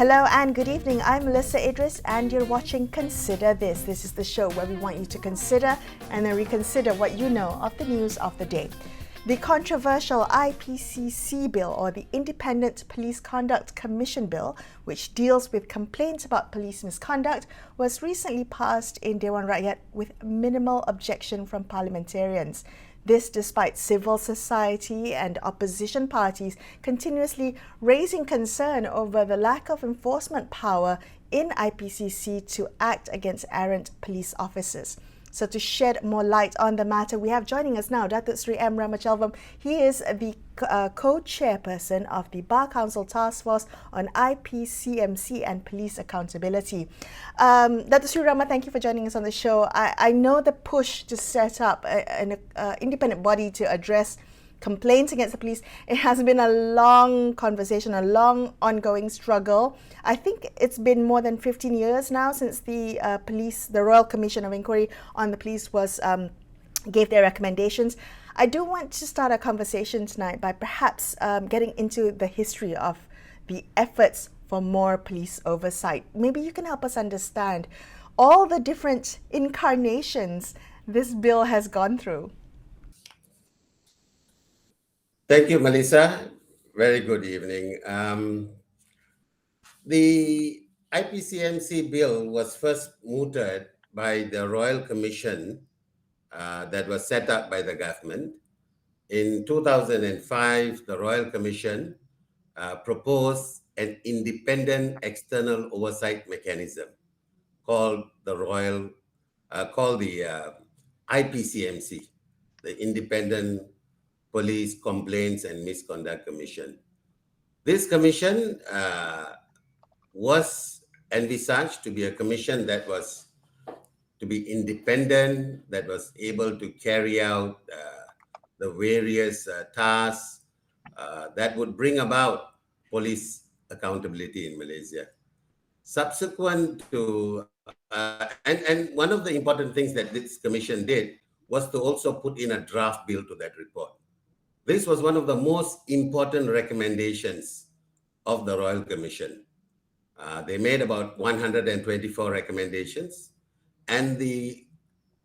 Hello and good evening. I'm Melissa Idris and you're watching Consider This. This is the show where we want you to consider and then reconsider what you know of the news of the day. The controversial IPCC bill, or the Independent Police Conduct Commission bill, which deals with complaints about police misconduct, was recently passed in Dewan Rakyat with minimal objection from parliamentarians. This despite civil society and opposition parties continuously raising concern over the lack of enforcement power in IPCC to act against errant police officers. So to shed more light on the matter, we have joining us now Datuk Sri M.Ramachelvam. He is the co-chairperson of the Bar Council Task Force on IPCMC and Police Accountability. Datuk Sri Rama, thank you for joining us on the show. I know the push to set up an independent body to address complaints against the police. It has been a long conversation, a long ongoing struggle. I think it's been more than 15 years now since the Royal Commission of Inquiry on the Police gave their recommendations. I do want to start a conversation tonight by perhaps getting into the history of the efforts for more police oversight. Maybe you can help us understand all the different incarnations this bill has gone through. Thank you, Melissa. Very good evening. The IPCMC bill was first mooted by the Royal Commission that was set up by the government. In 2005, the Royal Commission proposed an independent external oversight mechanism called the IPCMC, the Independent Police Complaints and Misconduct Commission. This commission was envisaged to be a commission that was to be independent, that was able to carry out the various tasks that would bring about police accountability in Malaysia. Subsequent to, and one of the important things that this commission did was to also put in a draft bill to that report. This was one of the most important recommendations of the Royal Commission. They made about 124 recommendations, and the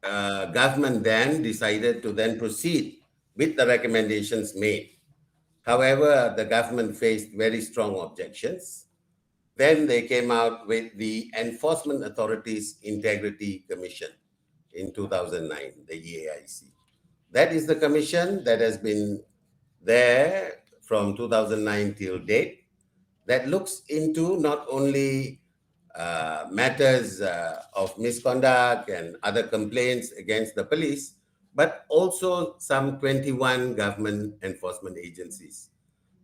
government then decided to then proceed with the recommendations made. However, the government faced very strong objections. Then they came out with the Enforcement Authorities Integrity Commission in 2009, the EAIC. That is the commission that has been there from 2009 till date, that looks into not only matters of misconduct and other complaints against the police, but also some 21 government enforcement agencies.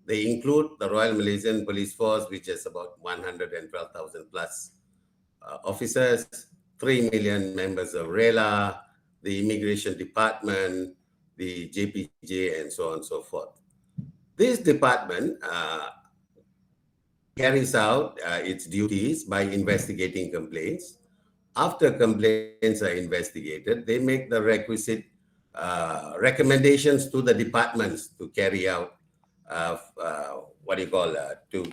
They include the Royal Malaysian Police Force, which is about 112,000 plus officers, 3 million members of RELA, the Immigration Department, the JPJ, and so on and so forth. This department carries out its duties by investigating complaints. After complaints are investigated, they make the requisite recommendations to the departments to carry out to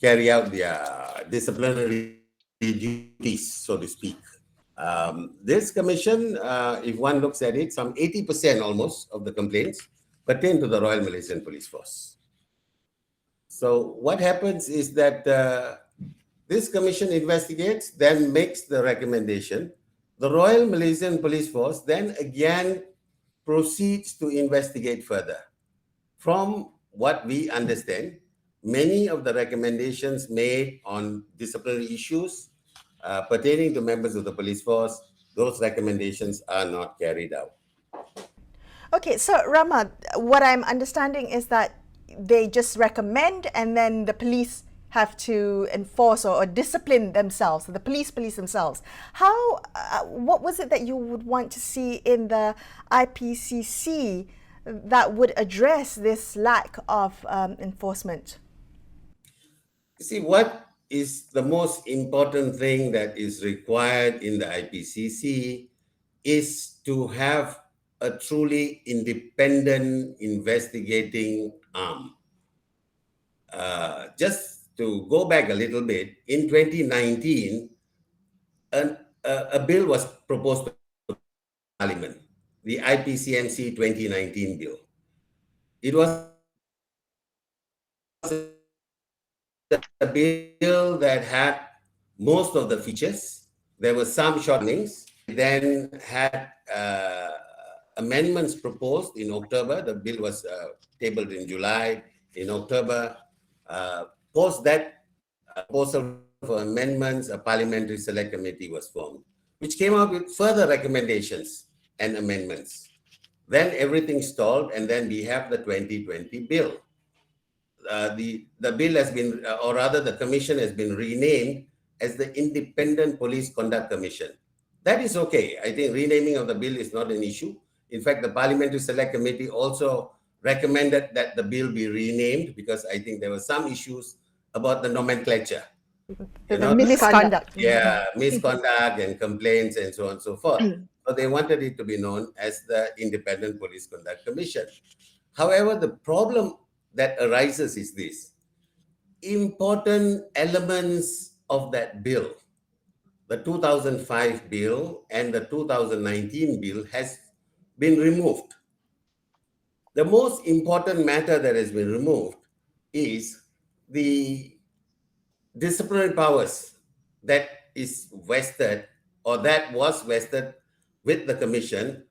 carry out their disciplinary duties, so to speak. This commission, if one looks at it, some 80% almost of the complaints pertain to the Royal Malaysian Police Force. So what happens is that this commission investigates, then makes the recommendation. The Royal Malaysian Police Force then again proceeds to investigate further. From what we understand, many of the recommendations made on disciplinary issues pertaining to members of the police force, those recommendations are not carried out. Okay, so Rama, what I'm understanding is that they just recommend and then the police have to enforce or discipline themselves, the police themselves. How, what was it that you would want to see in the IPCC that would address this lack of enforcement? You see, what is the most important thing that is required in the IPCC is to have a truly independent investigating arm. Just to go back a little bit, in 2019, a bill was proposed to Parliament, the IPCMC 2019 bill. It was a bill that had most of the features. There were some shortcomings. It then had amendments proposed in October. The bill was tabled in July. In October, post that proposal for amendments, a parliamentary select committee was formed, which came out with further recommendations and amendments. Then everything stalled, and then we have the 2020 bill. The bill has been, or rather, the commission has been renamed as the Independent Police Conduct Commission. That is okay. I think renaming of the bill is not an issue. In fact, the Parliamentary Select Committee also recommended that the bill be renamed because I think there were some issues about the nomenclature. The misconduct. Yeah, misconduct and complaints and so on and so forth. So they wanted it to be known as the Independent Police Conduct Commission. However, the problem that arises is this. Important elements of that bill, the 2005 bill and the 2019 bill, has been removed. The most important matter that has been removed is the disciplinary powers that is vested or that was vested with the commission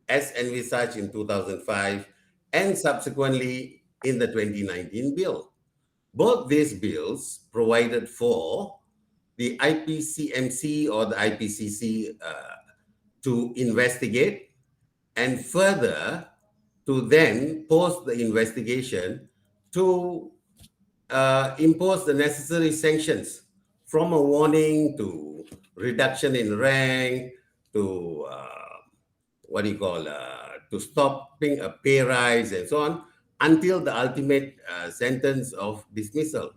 as envisaged in 2005 and subsequently in the 2019 bill. Both these bills provided for the IPCMC or the IPCC to investigate and further to then post the investigation to impose the necessary sanctions, from a warning to reduction in rank to to stopping a pay rise and so on until the ultimate sentence of dismissal.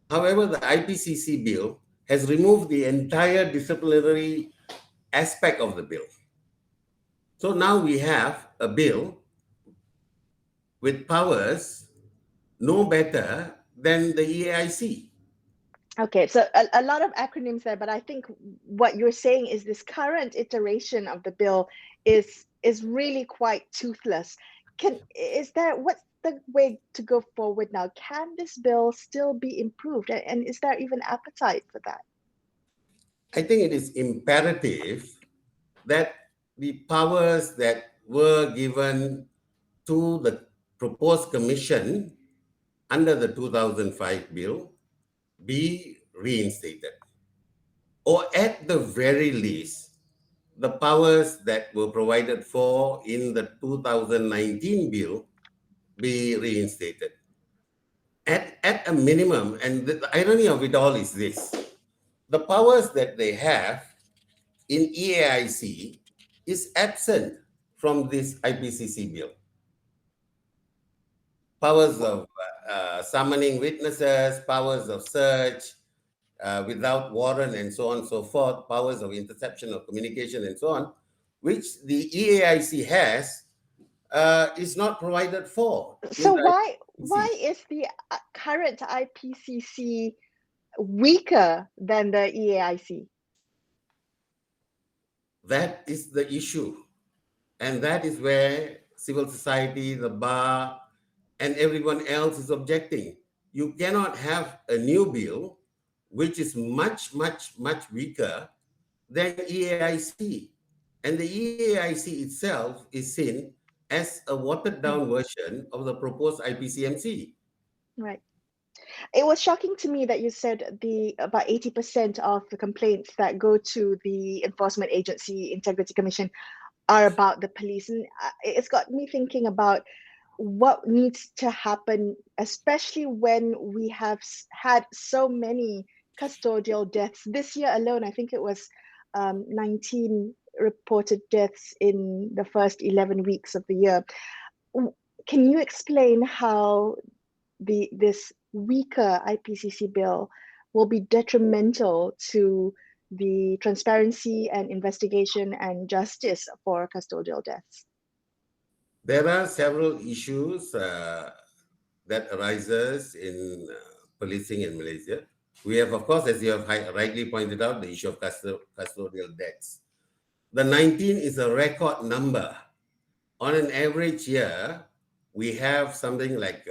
However, the IPCC bill has removed the entire disciplinary aspect of the bill. So now we have a bill with powers no better than the EAIC. Okay, so a lot of acronyms there, but I think what you're saying is this current iteration of the bill is really quite toothless. What's the way to go forward now? Can this bill still be improved? And is there even appetite for that? I think it is imperative that the powers that were given to the proposed commission under the 2005 bill be reinstated. Or at the very least, the powers that were provided for in the 2019 bill be reinstated. At a minimum, and the irony of it all is this, the powers that they have in EAIC is absent from this IPCC bill. Powers of summoning witnesses, powers of search without warrant and so on and so forth, powers of interception of communication and so on, which the EAIC has, is not provided for. So why is the current IPCC weaker than the EAIC? That is the issue. And that is where civil society, the bar, and everyone else is objecting. You cannot have a new bill which is much, much, much weaker than EAIC. And the EAIC itself is seen as a watered down version of the proposed IPCMC. Right. It was shocking to me that you said about 80% of the complaints that go to the Enforcement Agency Integrity Commission are about the police. And it's got me thinking about what needs to happen, especially when we have had so many custodial deaths. This year alone, I think it was 19 reported deaths in the first 11 weeks of the year. Can you explain how this weaker IPCC bill will be detrimental to the transparency and investigation and justice for custodial deaths? There are several issues that arises in policing in Malaysia. We have, of course, as you have rightly pointed out, the issue of custodial debts. The 19 is a record number. On an average year, we have something like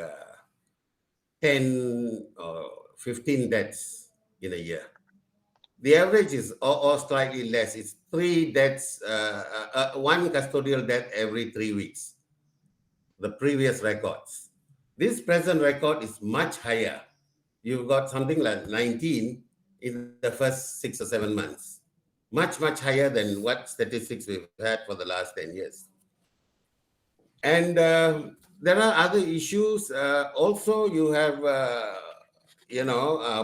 10 or 15 deaths in a year. The average is or slightly less. It's 3 deaths, one custodial death every 3 weeks. The previous records. This present record is much higher. You've got something like 19 in the first 6 or 7 months. Much, much higher than what statistics we've had for the last 10 years. And there are other issues. Also, you have,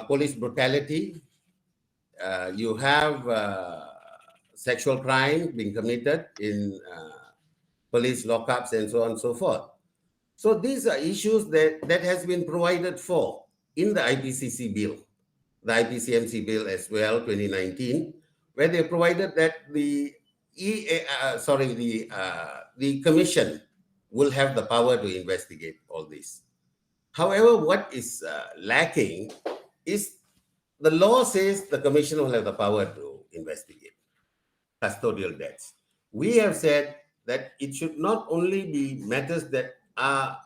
police brutality. You have sexual crime being committed in police lockups and so on and so forth. So these are issues that has been provided for in the IPCC bill, the IPCMC bill as well, 2019, where they provided that the commission will have the power to investigate all this. However, what is lacking is the law says the commission will have the power to investigate custodial debts. We have said that it should not only be matters that are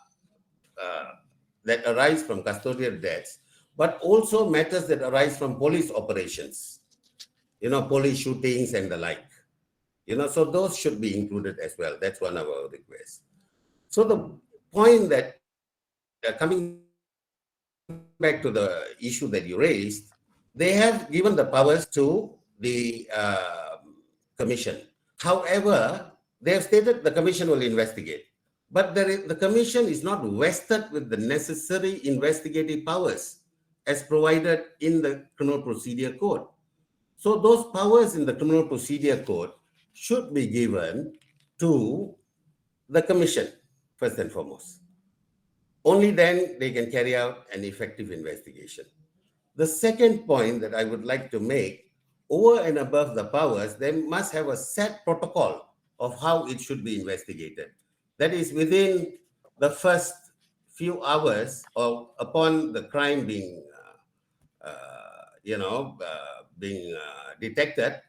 that arise from custodial debts, but also matters that arise from police operations, police shootings and the like. So those should be included as well. That's one of our requests. So the point that coming back to the issue that you raised, they have given the powers to the commission. However, they have stated the commission will investigate. But the commission is not vested with the necessary investigative powers as provided in the Criminal Procedure Code. So those powers in the Criminal Procedure Code should be given to the commission, first and foremost. Only then they can carry out an effective investigation. The second point that I would like to make, over and above the powers, they must have a set protocol of how it should be investigated. That is, within the first few hours or upon the crime being, detected,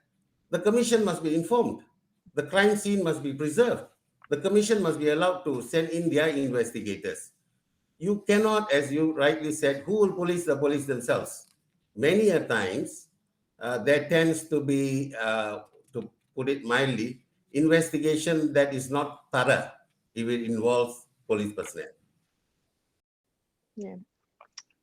the commission must be informed. The crime scene must be preserved. The commission must be allowed to send in their investigators. You cannot, as you rightly said, who will police the police themselves? Many a times, there tends to be, to put it mildly, investigation that is not thorough if it involves police personnel. Yeah.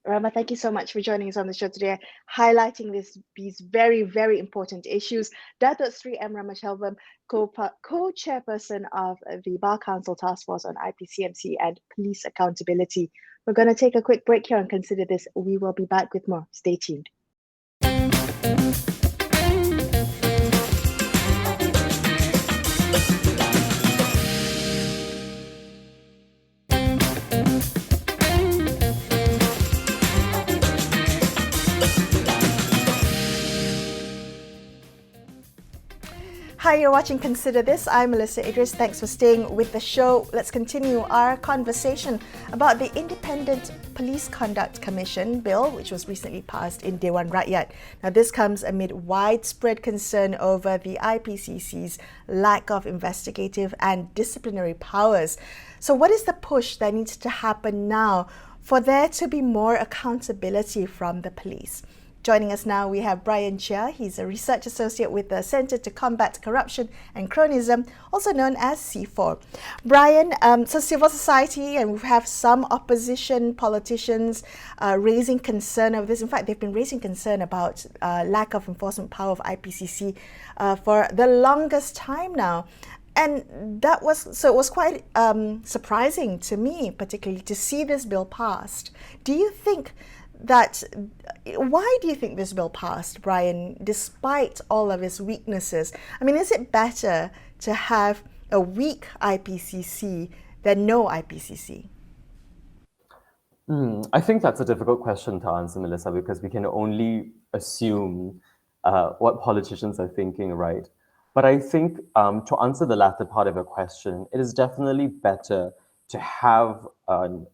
Rama, thank you so much for joining us on the show today, highlighting these very, very important issues. Datuk Sri M.Ramachelvam, co-chairperson of the Bar Council Task Force on IPCMC and Police Accountability. We're going to take a quick break here and consider this. We will be back with more. Stay tuned. Hi, you're watching Consider This. I'm Melissa Idris. Thanks for staying with the show. Let's continue our conversation about the Independent Police Conduct Commission bill, which was recently passed in Dewan Rakyat. Now, this comes amid widespread concern over the IPCC's lack of investigative and disciplinary powers. So what is the push that needs to happen now for there to be more accountability from the police? Joining us now, we have Bryan Cheah. He's a research associate with the Centre to Combat Corruption and Cronyism, also known as C4. Bryan, so civil society, and we have some opposition politicians raising concern over this. In fact, they've been raising concern about lack of enforcement power of IPCC for the longest time now. And it was quite surprising to me, particularly, to see this bill passed. Why do you think this bill passed, Bryan, despite all of its weaknesses? I mean, is it better to have a weak IPCC than no IPCC? I think that's a difficult question to answer, Melissa, because we can only assume what politicians are thinking, right? But I think to answer the latter part of your question, it is definitely better to have an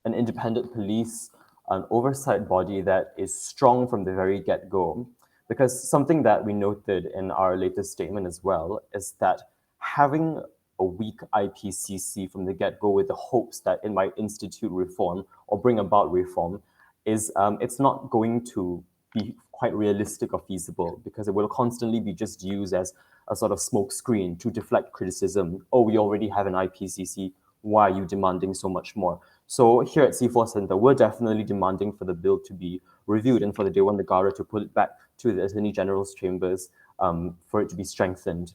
independent police an oversight body that is strong from the very get-go. Because something that we noted in our latest statement as well is that having a weak IPCC from the get-go with the hopes that it might institute reform or bring about reform is it's not going to be quite realistic or feasible, because it will constantly be just used as a sort of smoke screen to deflect criticism. Oh, we already have an IPCC. Why are you demanding so much more? So here at C4 Center, we're definitely demanding for the bill to be reviewed and for the Dewan Negara to put it back to the Attorney General's chambers for it to be strengthened.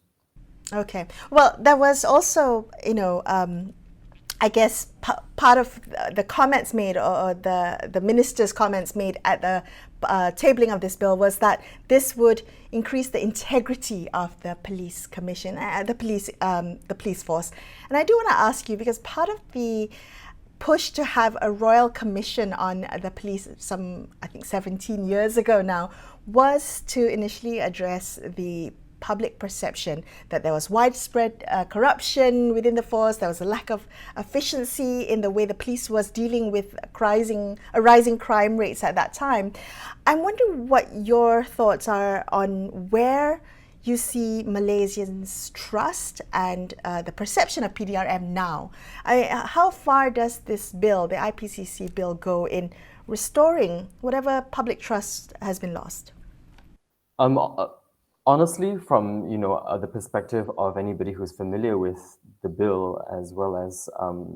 Okay. Well, there was also, I guess part of the comments made, or the minister's comments made at the tabling of this bill, was that this would increase the integrity of the police commission, the police force. And I do want to ask you, because part of the push to have a royal commission on the police I think 17 years ago now, was to initially address the public perception that there was widespread corruption within the force. There was a lack of efficiency in the way the police was dealing with rising crime rates at that time. I'm wondering what your thoughts are on where you see Malaysians' trust and the perception of PDRM now. How far does this bill, the IPCC bill, go in restoring whatever public trust has been lost? Honestly, from the perspective of anybody who's familiar with the bill, as well as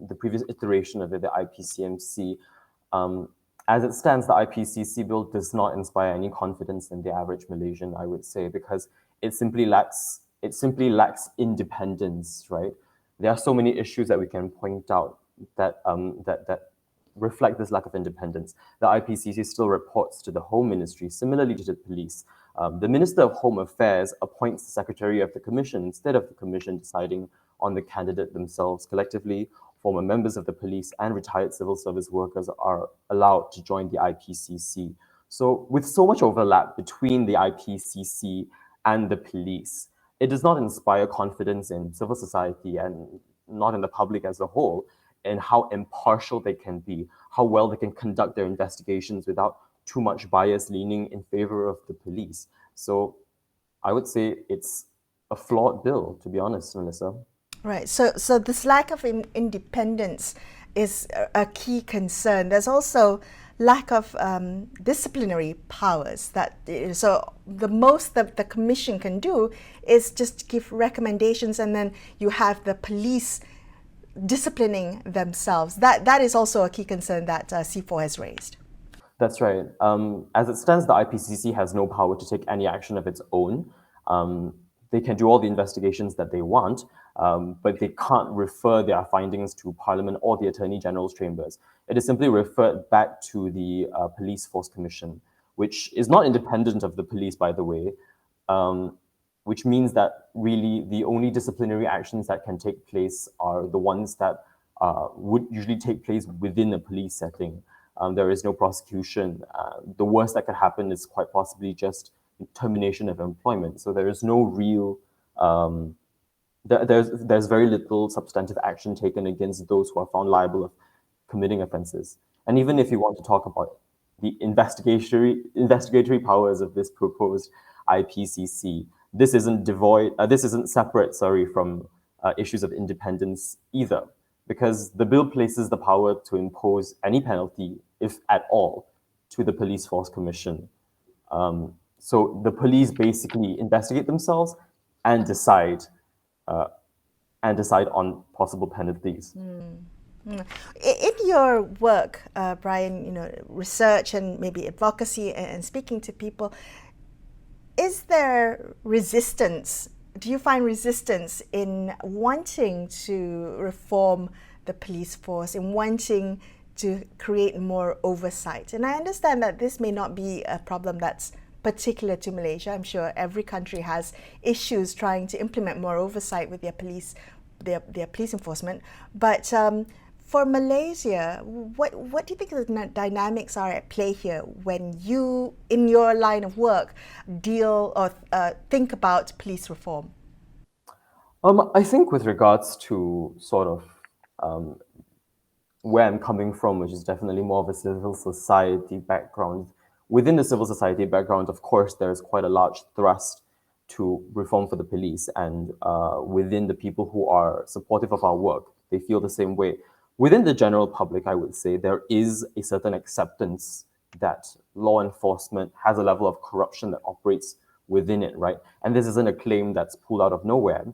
the previous iteration of it, the IPCMC, as it stands, the IPCC bill does not inspire any confidence in the average Malaysian, I would say, because it simply lacks independence, right? There are so many issues that we can point out that reflect this lack of independence. The IPCC still reports to the Home Ministry, similarly to the police. The Minister of Home Affairs appoints the Secretary of the Commission instead of the Commission deciding on the candidate themselves. Collectively, former members of the police and retired civil service workers are allowed to join the IPCC. So with so much overlap between the IPCC and the police, it does not inspire confidence in civil society and not in the public as a whole, in how impartial they can be, how well they can conduct their investigations without too much bias leaning in favor of the police. So I would say it's a flawed bill, to be honest, Melissa. Right. So this lack of independence is a key concern. There's also lack of disciplinary powers. So the most that the commission can do is just give recommendations, and then you have the police disciplining themselves. That is also a key concern that C4 has raised. That's right. As it stands, the IPCC has no power to take any action of its own. They can do all the investigations that they want, but they can't refer their findings to Parliament or the Attorney General's chambers. It is simply referred back to the Police Force Commission, which is not independent of the police, by the way, which means that really the only disciplinary actions that can take place are the ones that would usually take place within a police setting. There is no prosecution. The worst that could happen is quite possibly just termination of employment. So there is no real, there's very little substantive action taken against those who are found liable of committing offenses. And even if you want to talk about the investigatory powers of this proposed IPCC, this isn't separate, from issues of independence either, because the bill places the power to impose any penalty, if at all, to the Police Force Commission. So the police basically investigate themselves and decide on possible penalties. In your work, Bryan, research and maybe advocacy and speaking to people, is there resistance? Do you find resistance in wanting to reform the police force, in wanting to create more oversight? And I understand that this may not be a problem that's particular to Malaysia. I'm sure every country has issues trying to implement more oversight with their police enforcement. But for Malaysia, what do you think the dynamics are at play here when you, in your line of work, deal or think about police reform? I think with regards to sort of where I'm coming from, which is definitely more of a civil society background. Within the civil society background, of course, there's quite a large thrust to reform for the police, and within the people who are supportive of our work, they feel the same way. Within the general public, I would say there is a certain acceptance that law enforcement has a level of corruption that operates within it, right? And this isn't a claim that's pulled out of nowhere.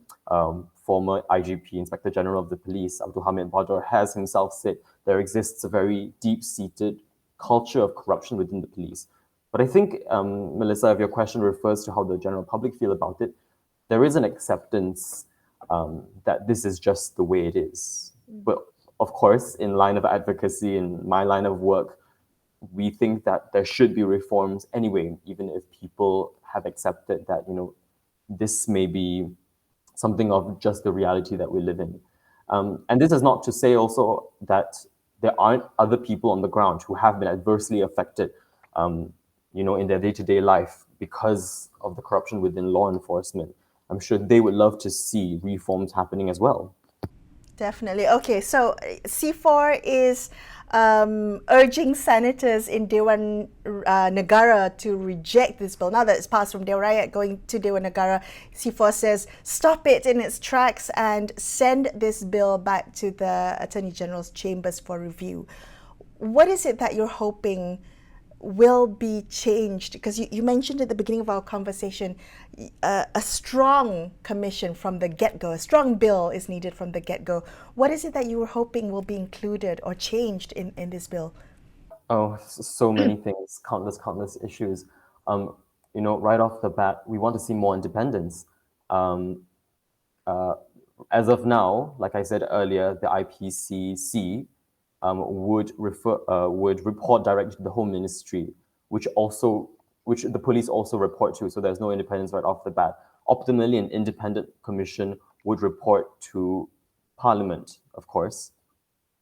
Former IGP, Inspector General of the Police, Abdul Hamid Badr, has himself said there exists a very deep-seated culture of corruption within the police. But I think, Melissa, if your question refers to how the general public feel about it, there is an acceptance that this is just the way it is. But of course, in line of advocacy, in my line of work, we think that there should be reforms anyway, even if people have accepted that, this may be something of just the reality that we live in. And this is not to say also that there aren't other people on the ground who have been adversely affected, in their day-to-day life because of the corruption within law enforcement. I'm sure they would love to see reforms happening as well. Definitely. Okay, so C4 is urging senators in Dewan Negara to reject this bill. Now that it's passed from Dewan Rakyat going to Dewan Negara, C4 says stop it in its tracks and send this bill back to the Attorney General's chambers for review. What is it that you're hoping will be changed? Because you mentioned at the beginning of our conversation, a strong commission from the get-go, a strong bill is needed from the get-go. What is it that you were hoping will be included or changed in this bill? Oh, so many things, countless issues. Right off the bat, we want to see more independence. As of now, like I said earlier, the IPCC would report directly to the Home Ministry, which the police also report to. So there's no independence right off the bat. Optimally, an independent commission would report to Parliament, of course.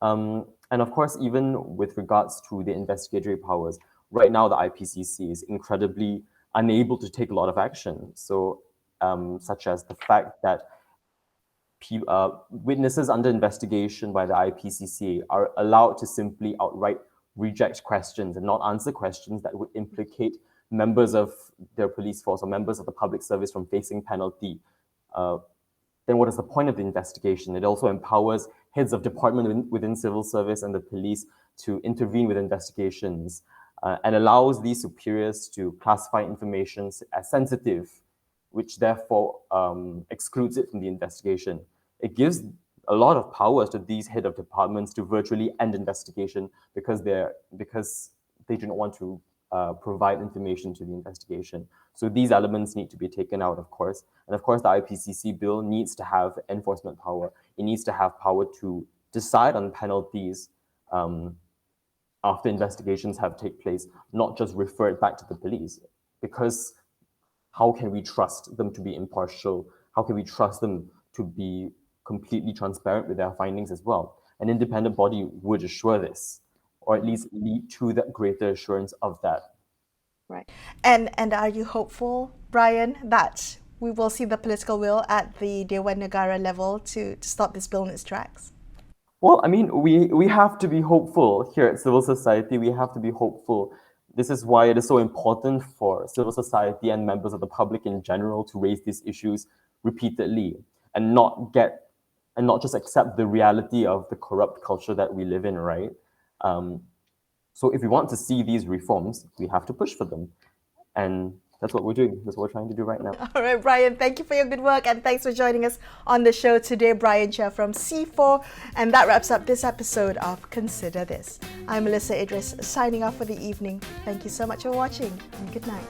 And of course, even with regards to the investigatory powers, right now the IPCC is incredibly unable to take a lot of action. So, such as the fact that witnesses under investigation by the IPCC are allowed to simply outright reject questions and not answer questions that would implicate members of their police force or members of the public service from facing penalty. Then what is the point of the investigation? It also empowers heads of department within civil service and the police to intervene with investigations and allows these superiors to classify information as sensitive, which therefore excludes it from the investigation. It gives a lot of powers to these head of departments to virtually end investigation because they do not want to provide information to the investigation. So these elements need to be taken out, of course. And of course, the IPCC bill needs to have enforcement power. It needs to have power to decide on penalties after investigations have taken place, not just refer it back to the police. Because how can we trust them to be impartial? How can we trust them to be completely transparent with their findings as well? An independent body would assure this, or at least lead to that greater assurance of that. Right. And are you hopeful, Bryan, that we will see the political will at the Dewan Negara level to stop this bill in its tracks? Well, I mean, we have to be hopeful here at civil society. We have to be hopeful. This is why it is so important for civil society and members of the public in general to raise these issues repeatedly and not just accept the reality of the corrupt culture that we live in, right? So if we want to see these reforms, we have to push for them. And that's what we're doing. That's what we're trying to do right now. All right, Bryan, thank you for your good work. And thanks for joining us on the show today, Bryan Cheah from C4. And that wraps up this episode of Consider This. I'm Melissa Idris, signing off for the evening. Thank you so much for watching, and good night.